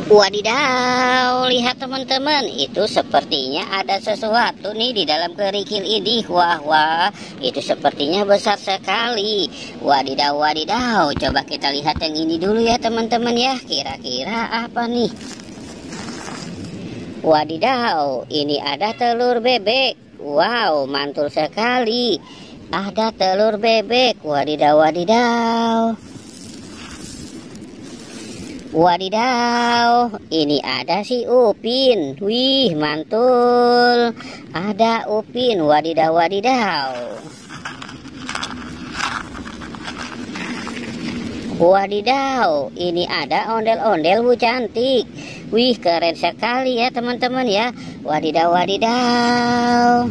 Wadidaw, lihat teman-teman, itu sepertinya ada sesuatu nih di dalam kerikil ini. Wah, wah, itu sepertinya besar sekali. Wadidaw, wadidaw, coba kita lihat yang ini dulu ya teman-teman ya. Kira-kira apa nih? Wadidaw, ini ada telur bebek. Wow, mantul sekali. Ada telur bebek. Wadidaw, wadidaw. Wadidaw, ini ada si Upin. Wih, mantul. Ada Upin. Wadidaw, wadidaw. Wadidaw, ini ada ondel-ondel Bu Cantik. Wih, keren sekali ya teman-teman ya. Wadidaw, wadidaw.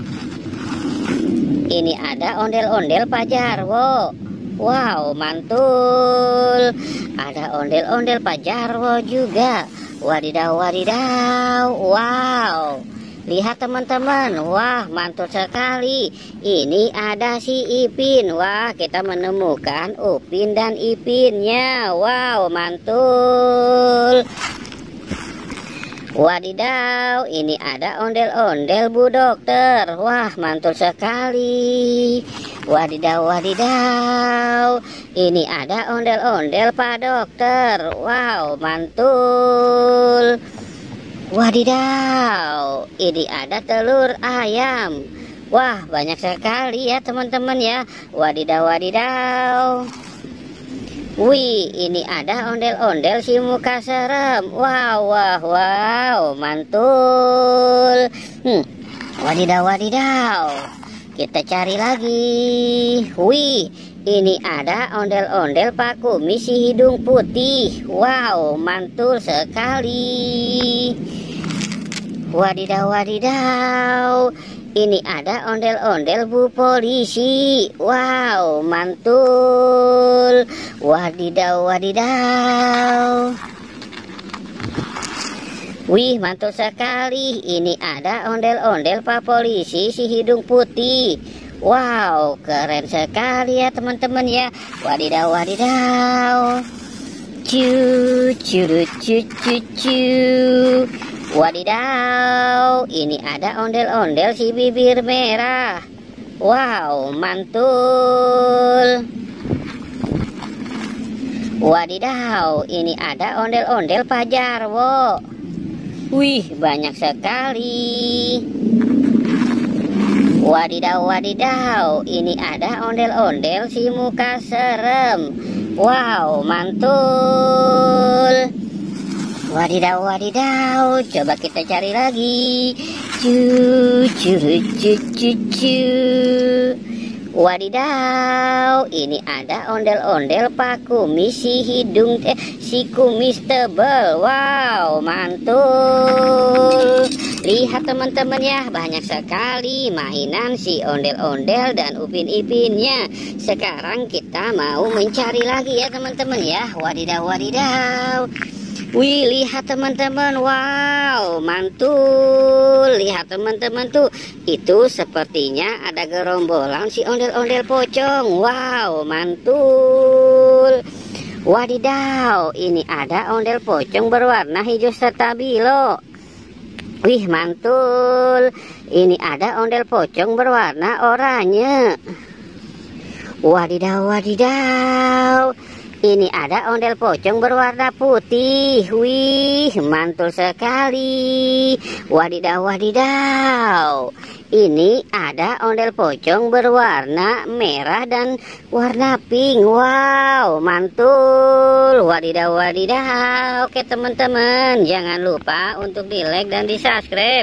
Ini ada ondel-ondel Pak Jarwo. Wow, mantul. Ada ondel-ondel Pak Jarwo juga. Wadidaw, wadidaw. Wow, lihat teman-teman. Wah, mantul sekali. Ini ada si Ipin. Wah, kita menemukan Upin dan Ipinnya. Wow, mantul. Wadidaw, ini ada ondel-ondel Bu Dokter. Wah, mantul sekali. Wadidaw, wadidaw. Ini ada ondel-ondel Pak Dokter. Wow, mantul. Wadidaw, ini ada telur ayam. Wah, banyak sekali ya teman-teman ya. Wadidaw, wadidaw. Wih, ini ada ondel-ondel si muka serem. Wow, wow, wow, mantul. Wadidaw, wadidaw. Kita cari lagi. Wih, ini ada ondel-ondel Pak Kumis si hidung putih. Wow, mantul sekali. Wadidaw, wadidaw. Ini ada ondel-ondel Bu Polisi. Wow, mantul. Wadidaw, wadidaw. Wih, mantul sekali. Ini ada ondel-ondel Pak Polisi si hidung putih. Wow, keren sekali ya teman-teman ya. Wadidaw, wadidaw. Cu, cu, cu, cu, cu. Wadidaw, ini ada ondel-ondel si bibir merah. Wow, mantul. Wadidaw, ini ada ondel-ondel Pak Jarwo. Wih, banyak sekali. Wadidaw, wadidaw, ini ada ondel-ondel si muka serem. Wow, mantul. Wadidaw, wadidaw, coba kita cari lagi. Cu, cu, cu, cu, cu. Wadidaw, ini ada ondel-ondel Pak Kumis si hidung si kumis tebel. Wow, mantul. Lihat teman-teman ya, banyak sekali mainan si ondel-ondel dan upin-ipinnya. Sekarang kita mau mencari lagi ya teman-teman ya. Wadidaw, wadidaw. Wih, lihat teman-teman. Wow, mantul. Lihat teman-teman tuh. Itu sepertinya ada gerombolan si ondel-ondel pocong. Wow, mantul. Wadidaw, ini ada ondel pocong berwarna hijau stabilo. Wih, mantul. Ini ada ondel pocong berwarna oranye. Wadidaw, wadidaw. Ini ada ondel pocong berwarna putih. Wih, mantul sekali. Wadidaw, wadidaw. Ini ada ondel pocong berwarna merah dan warna pink. Wow, mantul. Wadidaw, wadidaw. Oke teman-teman, jangan lupa untuk di like dan di subscribe.